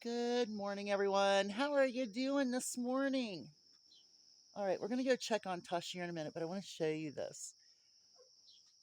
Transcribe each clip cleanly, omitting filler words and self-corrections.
Good morning, everyone. How are you doing this morning? All right, we're going to go check on Tush here in a minute, but I want to show you this.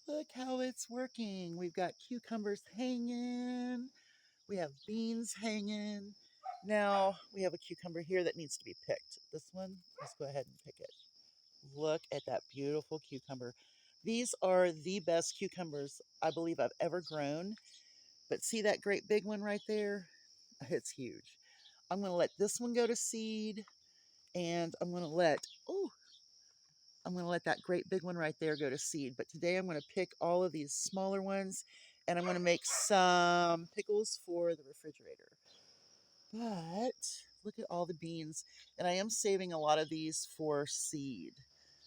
Look how it's working. We've got cucumbers hanging. We have beans hanging. Now, we have a cucumber here that needs to be picked. This one, let's go ahead and pick it. Look at that beautiful cucumber. These are the best cucumbers I believe I've ever grown. But see that great big one right there? It's huge. I'm going to let this one go to seed, and I'm going to let that great big one right there go to seed. But today I'm going to pick all of these smaller ones, and I'm going to make some pickles for the refrigerator. But look at all the beans, and I am saving a lot of these for seed.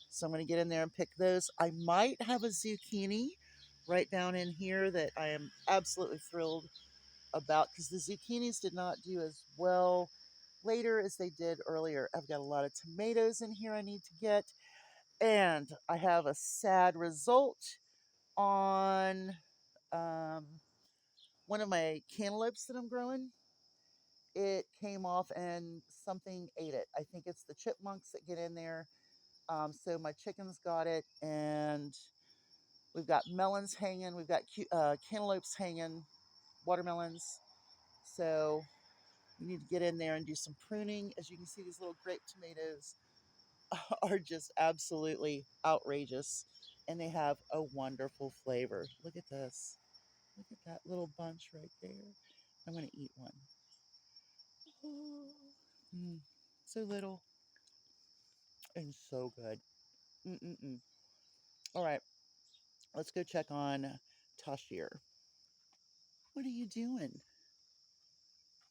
So I'm going to get in there and pick those. I might have a zucchini right down in here that I am absolutely thrilled about, because the zucchinis did not do as well later as they did earlier. I've got a lot of tomatoes in here I need to get, and I have a sad result on one of my cantaloupes that I'm growing. It came off and something ate it. I think it's the chipmunks that get in there. So my chickens got it, and we've got melons hanging. We've got cantaloupes hanging, watermelons. So we need to get in there and do some pruning. As you can see, these little grape tomatoes are just absolutely outrageous, and they have a wonderful flavor. Look at this. Look at that little bunch right there. I'm going to eat one. Oh, so little and so good. Mm-mm-mm. All right, let's go check on Tashir. What are you doing?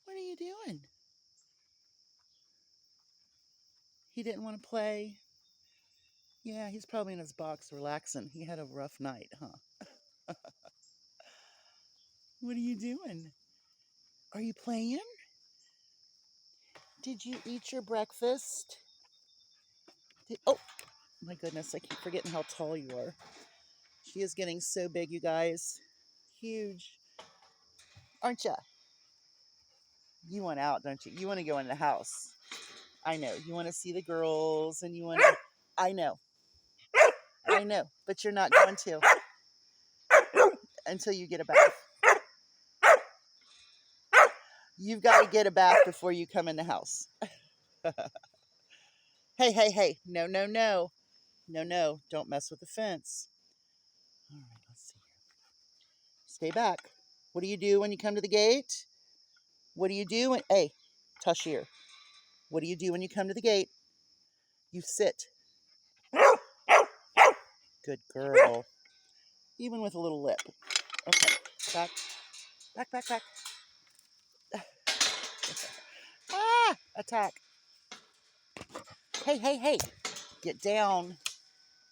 What are you doing? He didn't want to play. Yeah, he's probably in his box relaxing. He had a rough night, huh? What are you doing? Are you playing? Did you eat your breakfast? Oh, my goodness, I keep forgetting how tall you are. She is getting so big, you guys. Huge. Aren't you? You want out, don't you? You want to go in the house. I know. You want to see the girls, and you want to... I know. I know. But you're not going to until you get a bath. You've got to get a bath before you come in the house. Hey, hey, hey. No, no, no. No, no. Don't mess with the fence. All right, let's see here. Stay back. What do you do when you come to the gate? What do you do when... Hey, Tashir. What do you do when you come to the gate? You sit. Good girl. Even with a little lip. Okay. Back. Back, back, back. Ah! Attack. Hey, hey, hey. Get down.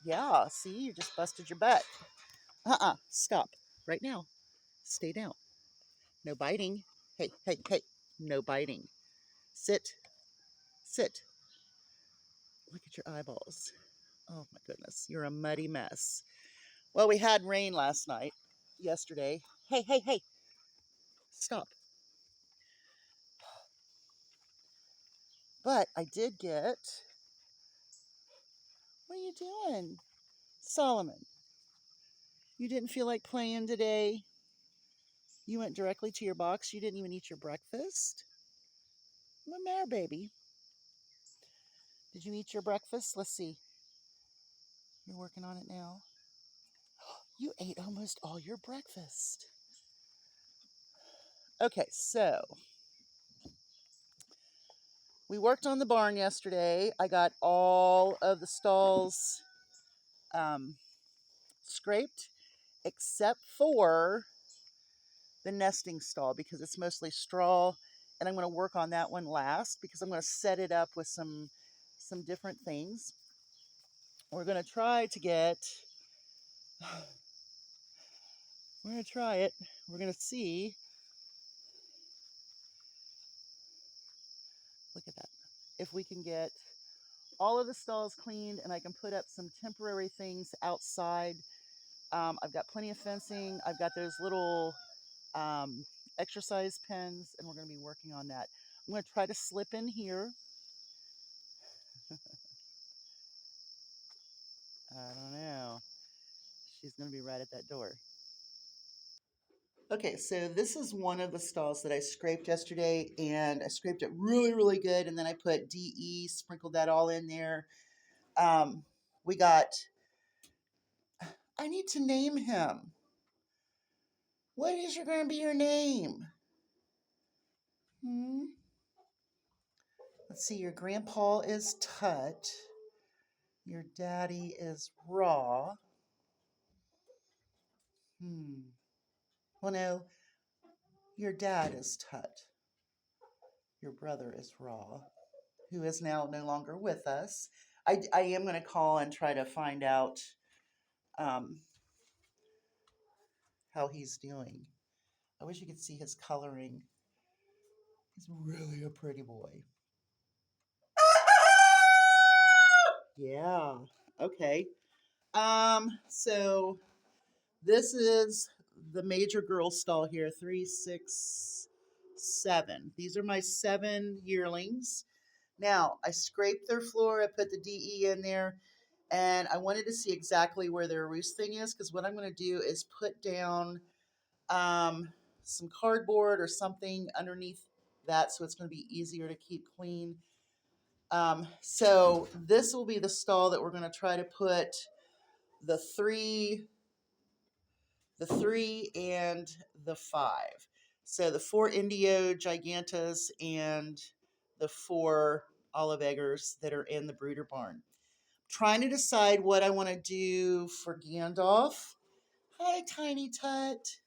Yeah, see? You just busted your butt. Stop. Right now. Stay down. No biting. Hey, hey, hey. No biting. Sit. Sit. Look at your eyeballs. Oh, my goodness. You're a muddy mess. Well, we had rain last night. Yesterday. Hey, hey, hey. Stop. But I did get... What are you doing? Solomon, you didn't feel like playing today? You went directly to your box? You didn't even eat your breakfast? What matter, baby? Did you eat your breakfast? Let's see. You're working on it now. You ate almost all your breakfast. Okay, so we worked on the barn yesterday. I got all of the stalls scraped except for the nesting stall, because it's mostly straw, and I'm going to work on that one last because I'm going to set it up with some different things. We're going to try to get... We're going to try it. We're going to see. Look at that. If we can get all of the stalls cleaned, and I can put up some temporary things outside. I've got plenty of fencing. I've got those little exercise pens, and we're going to be working on that. I'm going to try to slip in here. I don't know. She's going to be right at that door. Okay, so this is one of the stalls that I scraped yesterday, and I scraped it really, really good, and then I put DE, sprinkled that all in there. We got, I need to name him. What is going to be your name? Let's see, your grandpa is Tut. Your daddy is Raw. Well, no, your dad is Tut. Your brother is Raw, who is now no longer with us. I am going to call and try to find out how he's doing. I wish you could see his coloring. He's really a pretty boy. Yeah. Okay. So this is the major girl stall here. 3, 6, 7. These are my 7 yearlings. Now, I scraped their floor. I put the DE in there. And I wanted to see exactly where their roost thing is, because what I'm going to do is put down some cardboard or something underneath that, so it's going to be easier to keep clean. So this will be the stall that we're going to try to put the three and the 5. So the 4 Indio Gigantas and the 4 Olive Eggers that are in the brooder barn. Trying to decide what I want to do for Gandalf. Hi, Tiny Tut.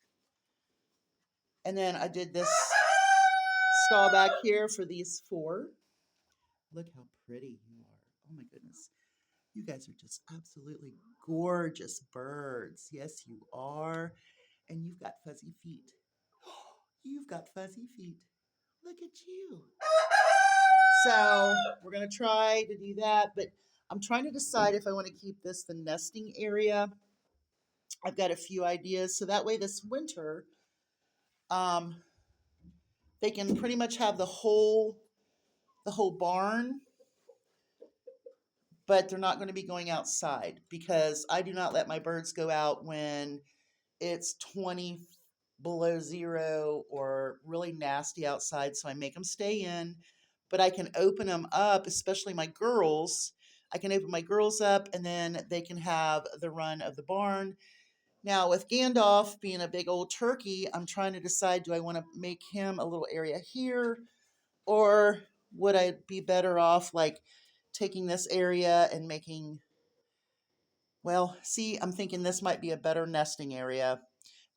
And then I did this stall back here for these 4. Look how pretty you are. Oh my goodness. You guys are just absolutely gorgeous birds. Yes, you are. And you've got fuzzy feet. You've got fuzzy feet. Look at you. So we're going to try to do that, but I'm trying to decide if I want to keep this the nesting area. I've got a few ideas. So that way this winter, they can pretty much have the whole barn, but they're not going to be going outside, because I do not let my birds go out when it's 20 below zero or really nasty outside. So I make them stay in, but I can open them up, especially my girls. I can open my girls up, and then they can have the run of the barn. Now, with Gandalf being a big old turkey, I'm trying to decide, do I want to make him a little area here, or would I be better off like taking this area and making, well, see, I'm thinking this might be a better nesting area,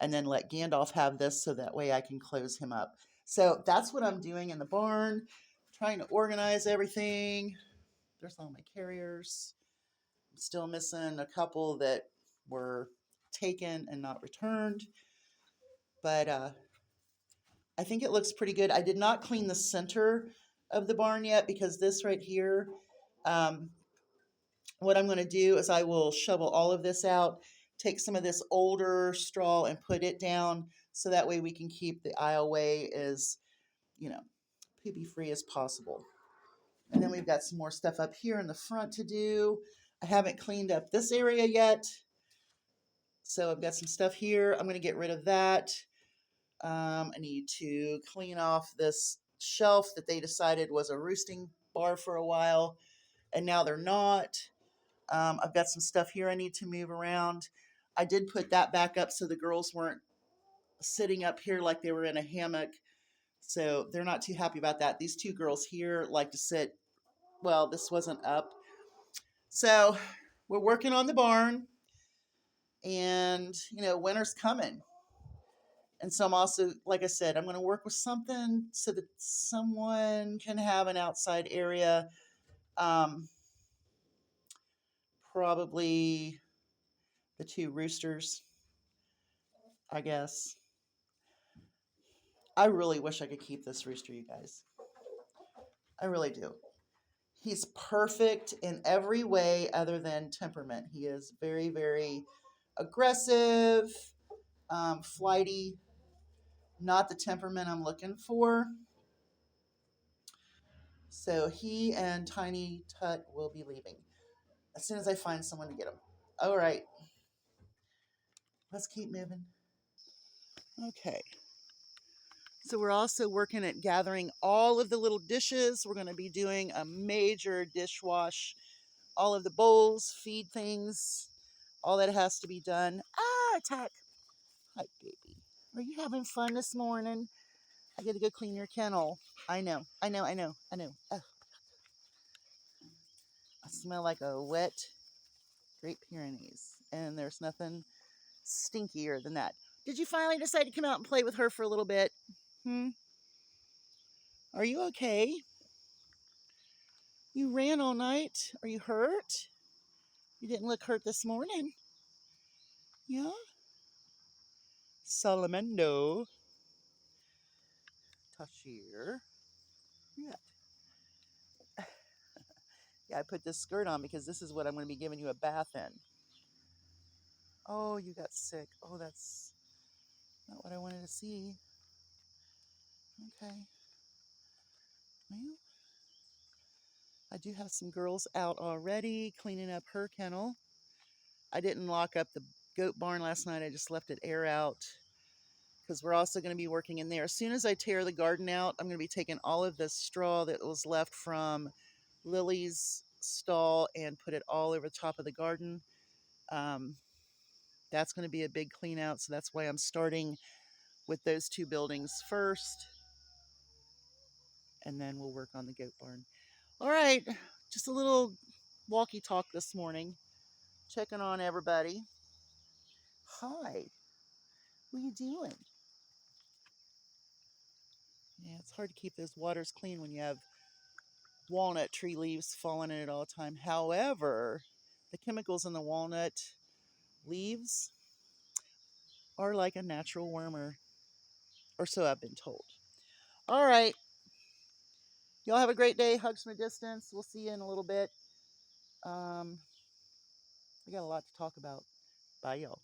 and then let Gandalf have this so that way I can close him up. So that's what I'm doing in the barn, trying to organize everything. There's all my carriers. I'm still missing a couple that were taken and not returned, but I think it looks pretty good. I did not clean the center of the barn yet, because this right here, what I'm going to do is I will shovel all of this out, take some of this older straw and put it down, so that way we can keep the aisleway as, poopy free as possible. And then we've got some more stuff up here in the front to do. I haven't cleaned up this area yet, so I've got some stuff here. I'm going to get rid of that. I need to clean off this shelf that they decided was a roosting bar for a while, and now they're not. I've got some stuff here I need to move around. I did put that back up so the girls weren't sitting up here like they were in a hammock, so they're not too happy about that. These 2 girls here like to sit, well, this wasn't up. So we're working on the barn, and, winter's coming. And so I'm also, like I said, I'm going to work with something so that someone can have an outside area. Probably the 2 roosters, I guess. I really wish I could keep this rooster, you guys. I really do. He's perfect in every way other than temperament. He is very, very aggressive, flighty, not the temperament I'm looking for. So he and Tiny Tut will be leaving as soon as I find someone to get them. All right, let's keep moving. Okay. So we're also working at gathering all of the little dishes. We're going to be doing a major dishwash, all of the bowls, feed things, all that has to be done. Ah, attack. Hi, baby. Are you having fun this morning? I got to go clean your kennel. I know. Ugh, I smell like a wet Great Pyrenees, and there's nothing stinkier than that. Did you finally decide to come out and play with her for a little bit? Hmm? Are you okay? You ran all night. Are you hurt? You didn't look hurt this morning. Yeah? Salamendo. Tashir. Yeah. Yeah, I put this skirt on because this is what I'm going to be giving you a bath in. Oh, you got sick. Oh, that's not what I wanted to see. Okay. Well, I do have some girls out already cleaning up her kennel. I didn't lock up the goat barn last night. I just left it air out because we're also going to be working in there. As soon as I tear the garden out, I'm going to be taking all of the straw that was left from Lily's stall and put it all over the top of the garden. That's going to be a big clean out. So that's why I'm starting with those two buildings first. And then we'll work on the goat barn. All right. Just a little walkie talk this morning. Checking on everybody. Hi. What are you doing? Yeah, it's hard to keep those waters clean when you have walnut tree leaves falling in it all the time. However, the chemicals in the walnut leaves are like a natural wormer, or so I've been told. All right. Y'all have a great day. Hugs from a distance. We'll see you in a little bit. I got a lot to talk about. Bye, y'all.